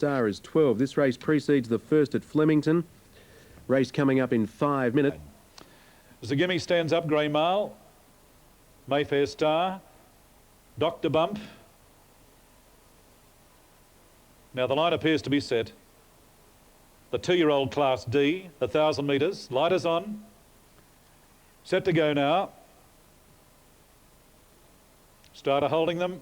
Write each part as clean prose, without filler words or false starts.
Star is 12. This race precedes the first at Flemington. Race coming up in 5 minutes. Zagimi stands up, Grey Mile, Mayfair Star, Dr. Bump. Now the line appears to be set. The 2-year-old Class D, 1,000 metres, lighters on, set to go now. Starter holding them.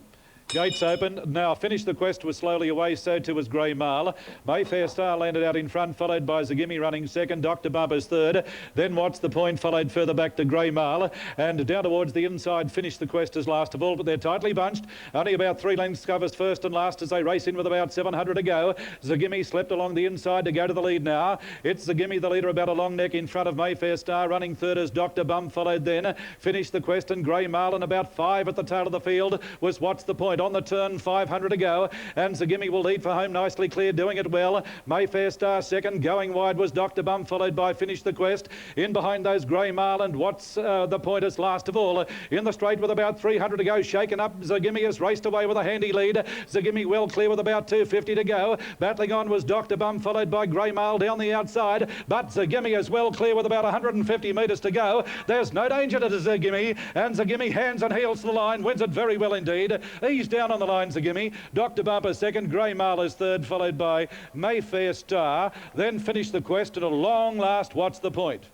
Gates open. Now Finish the Quest was slowly away, so too was Grey Mile. Mayfair Star landed out in front, followed by Zagimi running second, Dr. Bumper's third. Then What's the Point, followed further back to Grey Mile. And down towards the inside, Finish the Quest is last of all, but they're tightly bunched. Only about 3 lengths covers first and last as they race in with about 700 to go. Zagimi slept along the inside to go to the lead now. It's Zagimi, the leader, about a long neck in front of Mayfair Star. Running third is Dr. Bump, followed then Finish the Quest and Grey Mile, and about 5 at the tail of the field was What's the Point. On the turn, 500 to go, and Zagimi will lead for home, nicely clear, doing it well. Mayfair Star second, going wide was Dr. Bump, followed by Finish the Quest. In behind those, Grey Mile and What's the Point is last of all. In the straight with about 300 to go, shaken up, Zagimi has raced away with a handy lead. Zagimi well clear with about 250 to go. Battling on was Dr. Bump, followed by Grey Mile down the outside, but Zagimi is well clear with about 150 metres to go. There's no danger to Zagimi, and Zagimi hands and heels to the line, wins it very well indeed. He's down on the line, Zagimi. Dr. Bumper second, Grey Mile is third, followed by Mayfair Star. Then Finish the Quest, and a long last What's the Point.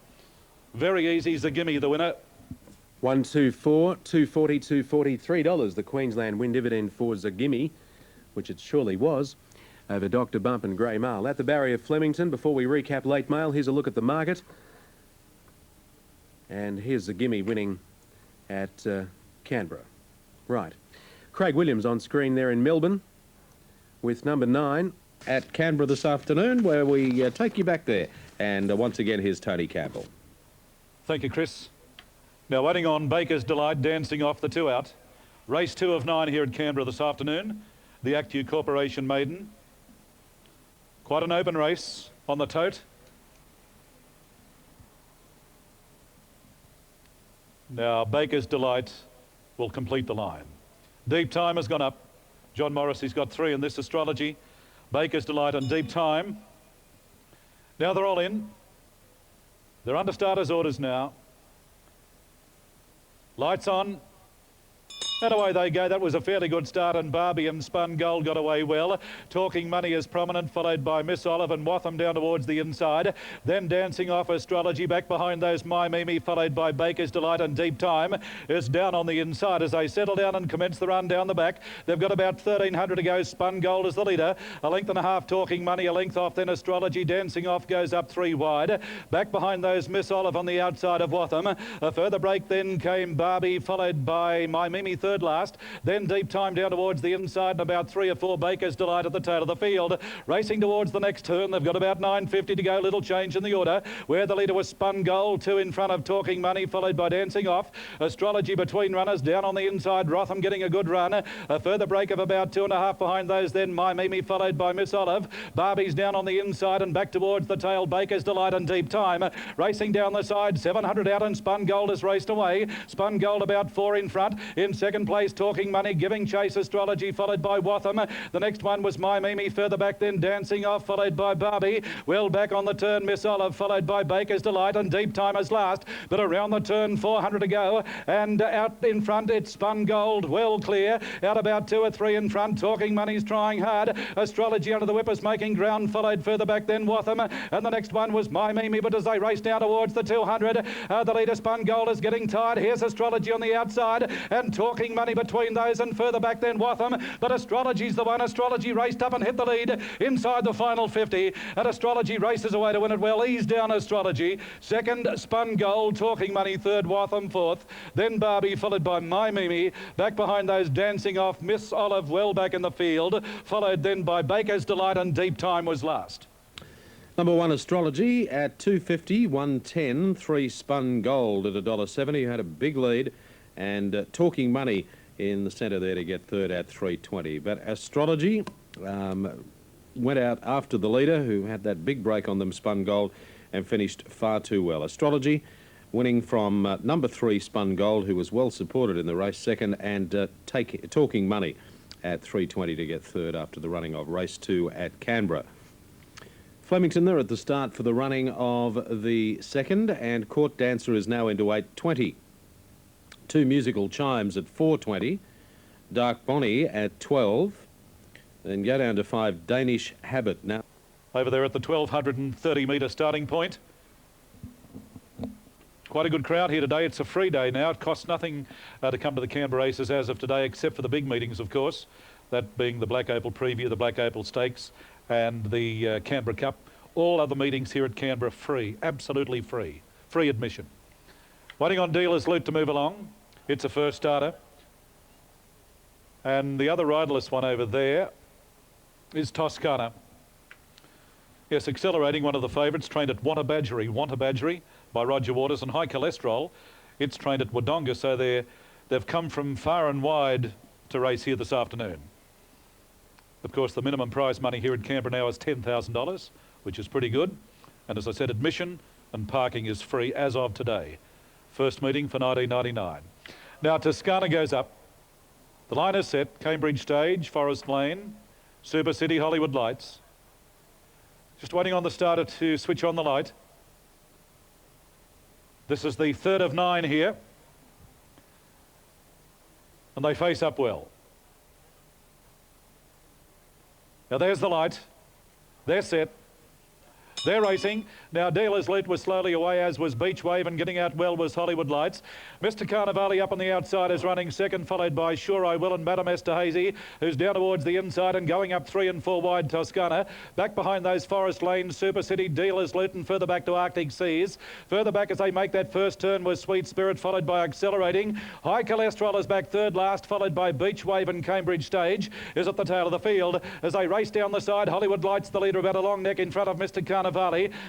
Very easy, Zagimi the winner. 124, 240, 243 $243. The Queensland win dividend for Zagimi, which it surely was, over Dr. Bump and Grey Mile. At the barrier, Flemington. Before we recap late mail, here's a look at the market. And here's Zagimi winning at Canberra. Right. Craig Williams on screen there in Melbourne with number 9 at Canberra this afternoon, where we take you back there. And once again, here's Tony Campbell. Thank you, Chris. Now waiting on Baker's Delight, dancing off the 2 out. Race 2 of 9 here at Canberra this afternoon. The Actu Corporation maiden. Quite an open race on the tote. Now Baker's Delight will complete the line. Deep Time has gone up. John Morrissey's got 3 in this Astrology. Baker's Delight and Deep Time. Now they're all in. They're under starters' orders now. Lights on. And away they go. That was a fairly good start, and Barbie and Spun Gold got away well. Talking Money is prominent, followed by Miss Olive and Watham down towards the inside. Then Dancing Off Astrology back behind those, My Mimi, followed by Baker's Delight, and Deep Time is down on the inside as they settle down and commence the run down the back. They've got about 1,300 to go. Spun Gold is the leader. A length and a half Talking Money, a length off then Astrology. Dancing Off goes up 3 wide. Back behind those, Miss Olive on the outside of Watham. A further break then came Barbie, followed by My Mimi third last. Then Deep Time down towards the inside, and about 3 or 4 Baker's Delight at the tail of the field. Racing towards the next turn, they've got about 950 to go. Little change in the order, where the leader was Spun Gold, 2 in front of Talking Money, followed by Dancing Off. Astrology between runners, down on the inside, Rotham getting a good run. A further break of about 2.5 behind those, then My Mimi, followed by Miss Olive. Barbie's down on the inside and back towards the tail, Baker's Delight and Deep Time. Racing down the side, 700 out, and Spun Gold is raced away. Spun Gold about 4 in front. In second place, Talking Money, giving chase Astrology, followed by Watham. The next one was My Mimi, further back then Dancing Off, followed by Barbie. Well back on the turn, Miss Olive, followed by Baker's Delight, and Deep Time is last. But around the turn, 400 to go, and out in front it's Spun Gold, well clear. Out about 2 or 3 in front, Talking Money's trying hard. Astrology under the whip is making ground, followed further back then Watham. And the next one was My Mimi, but as they race down towards the 200, the leader Spun Gold is getting tired. Here's Astrology on the outside, and Talking Money between those, and further back then Watham. But Astrology's the one. Astrology raced up and hit the lead inside the final 50, and Astrology races away to win it well. Ease down Astrology. Second, Spun Gold. Talking Money third, Watham fourth. Then Barbie, followed by My Mimi. Back behind those, Dancing Off, Miss Olive well back in the field, followed then by Baker's Delight, and Deep Time was last. Number 1 Astrology at 250, 110, 3 Spun Gold at $1.70, who had a big lead, and Talking Money in the centre there to get third at 320. But Astrology went out after the leader, who had that big break on them, Spun Gold, and finished far too well. Astrology winning from number 3 Spun Gold, who was well supported in the race, second, and Talking Money at 3.20 to get third after the running of race 2 at Canberra. Flemington there at the start for the running of the second, and Court Dancer is now into 8.20. 2 Musical Chimes at 4.20, Dark Bonnie at 12, then go down to 5 Danish Habit now. Over there at the 1,230 metre starting point. Quite a good crowd here today. It's a free day now. It costs nothing to come to the Canberra races as of today, except for the big meetings, of course, that being the Black Opal Preview, the Black Opal Stakes and the Canberra Cup. All other meetings here at Canberra free, absolutely free. Free admission. Waiting on Dealer's Loot to move along. It's a first starter. And the other riderless one over there is Toscana. Yes, Accelerating, one of the favourites, trained at Wantabadgery by Roger Waters, and High Cholesterol, it's trained at Wodonga, so they've come from far and wide to race here this afternoon. Of course, the minimum prize money here at Canberra now is $10,000, which is pretty good. And as I said, admission and parking is free as of today. First meeting for 1999. Now, Toscana goes up. The line is set. Cambridge Stage, Forest Lane, Super City, Hollywood Lights. Just waiting on the starter to switch on the light. This is the third of 9 here. And they face up well. Now there's the light. They're set. They're racing. Now Dealer's Loot was slowly away, as was Beach Wave, and getting out well was Hollywood Lights. Mr. Carnivale up on the outside is running second, followed by Sure I Will and Madame Esterhazy, who's down towards the inside and going up 3 and 4 wide Toscana. Back behind those Forest Lanes, Super City, Dealer's Loot, and further back to Arctic Seas. Further back as they make that first turn was Sweet Spirit, followed by Accelerating. High Cholesterol is back third last, followed by Beach Wave, and Cambridge Stage is at the tail of the field. As they race down the side, Hollywood Lights, the leader, about a long neck in front of Mr. Carnivale.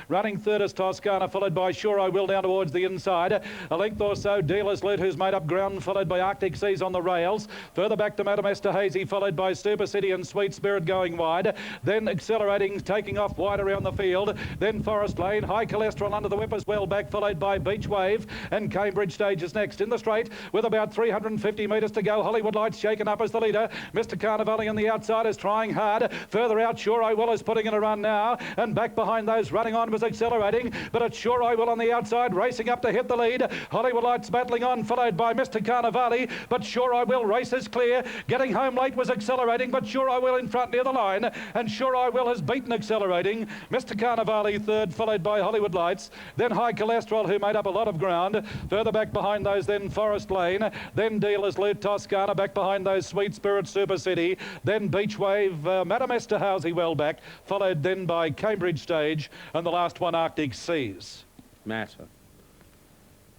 Running third is Toscana, followed by Sure I Will down towards the inside. A length or so, Dealer's Loot, who's made up ground, followed by Arctic Seas on the rails. Further back to Madame Esterhazy, followed by Super City and Sweet Spirit going wide. Then Accelerating, taking off wide around the field. Then Forest Lane, High Cholesterol under the whip as well back, followed by Beach Wave, and Cambridge Stage is next. In the straight, with about 350 metres to go, Hollywood Lights shaken up as the leader. Mr. Carnivale on the outside is trying hard. Further out, Sure I Will is putting in a run now, and back behind those running on was Accelerating, but it's Sure I Will on the outside, racing up to hit the lead. Hollywood Lights battling on, followed by Mr. Carnivale, but Sure I Will races clear. Getting home late was Accelerating, but Sure I Will in front near the line, and Sure I Will has beaten Accelerating. Mr. Carnivale third, followed by Hollywood Lights, then High Cholesterol, who made up a lot of ground. Further back behind those, then Forest Lane, then Dealer's Loot, Toscana, back behind those Sweet Spirit, Super City, then Beach Wave, Madame Esterhazy well back, followed then by Cambridge Stage, and the last one, Arctic Seas. Matter.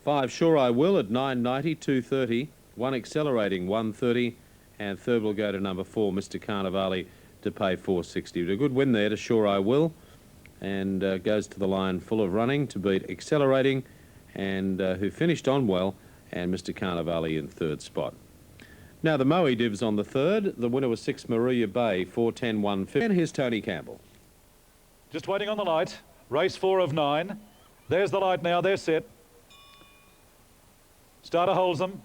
5 Sure I Will at 9.90, 2.30. 1 Accelerating, 1.30. And third will go to number 4, Mr. Carnivale, to pay 4.60. A good win there to Sure I Will. And goes to the line full of running to beat Accelerating, and who finished on well, and Mr. Carnivale in third spot. Now the Moe divs on the third. The winner was 6 Maria Bay, 4.10, 1.50. And here's Tony Campbell. Just waiting on the light. Race 4 of 9. There's the light now. They're set. Starter holds them.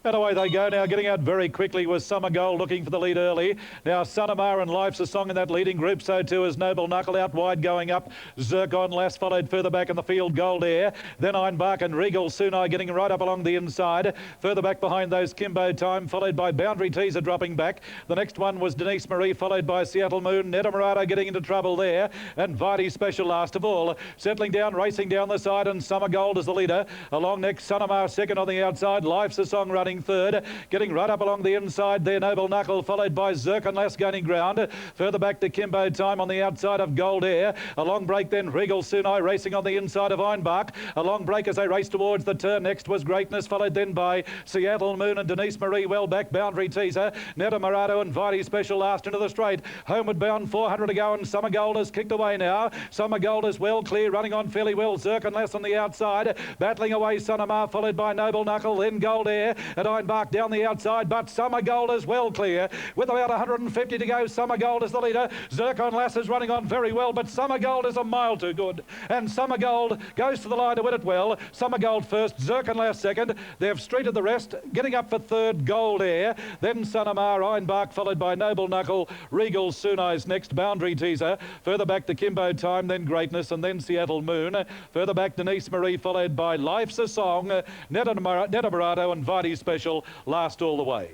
And away they go now, getting out very quickly was Summer Gold, looking for the lead early. Now Sunamar and Life's a Song in that leading group, so too is Noble Knuckle, out wide going up. Zircon last, followed further back in the field, Gold Air. Then Ironbark and Regal Sunai getting right up along the inside. Further back behind those, Kimbo Time, followed by Boundary Teaser dropping back. The next one was Denise Marie, followed by Seattle Moon. Netta Murata getting into trouble there. And Vardy Special last of all. Settling down, racing down the side, and Summer Gold is the leader. Along next, Sunamar second on the outside. Life's a Song running third, getting right up along the inside there, Noble Knuckle, followed by Zircon last gaining ground. Further back to Kimbo Time on the outside of Gold Air. A long break then, Regal Sunai racing on the inside of Ironbark. A long break as they race towards the turn. Next was Greatness, followed then by Seattle Moon and Denise Marie well back. Boundary Teaser, Netta Murata and Vardy Special last into the straight. Homeward bound, 400 to go, and Summer Gold has kicked away now. Summer Gold is well clear, running on fairly well. Zircon less on the outside, battling away Sunamar, followed by Noble Knuckle, then Gold Air, at Ironbark down the outside, but Summer Gold is well clear. With about 150 to go, Summer Gold is the leader. Zircon Lass is running on very well, but Summer Gold is a mile too good. And Summer Gold goes to the line to win it well. Summer Gold first, Zircon Lass second. They've streeted the rest, getting up for third, Gold Air. Then Sunamar, Ironbark, followed by Noble Knuckle, Regal, Soon Eyes next, Boundary Teaser. Further back to Kimbo Time, then Greatness, and then Seattle Moon. Further back Denise Marie, followed by Life's a Song, Netta Marato and Vidi Special last all the way.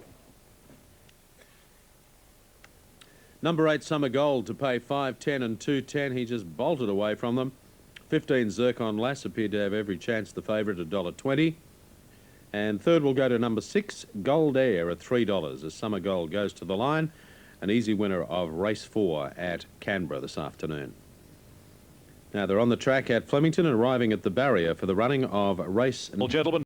Number 8, Summer Gold, to pay 5.10 and 2.10. He just bolted away from them. 15, Zircon Lass, appeared to have every chance, the favourite, $1.20. And third will go to number 6, Gold Air, at $3, as Summer Gold goes to the line. An easy winner of race 4 at Canberra this afternoon. Now they're on the track at Flemington and arriving at the barrier for the running of race... Well, gentlemen.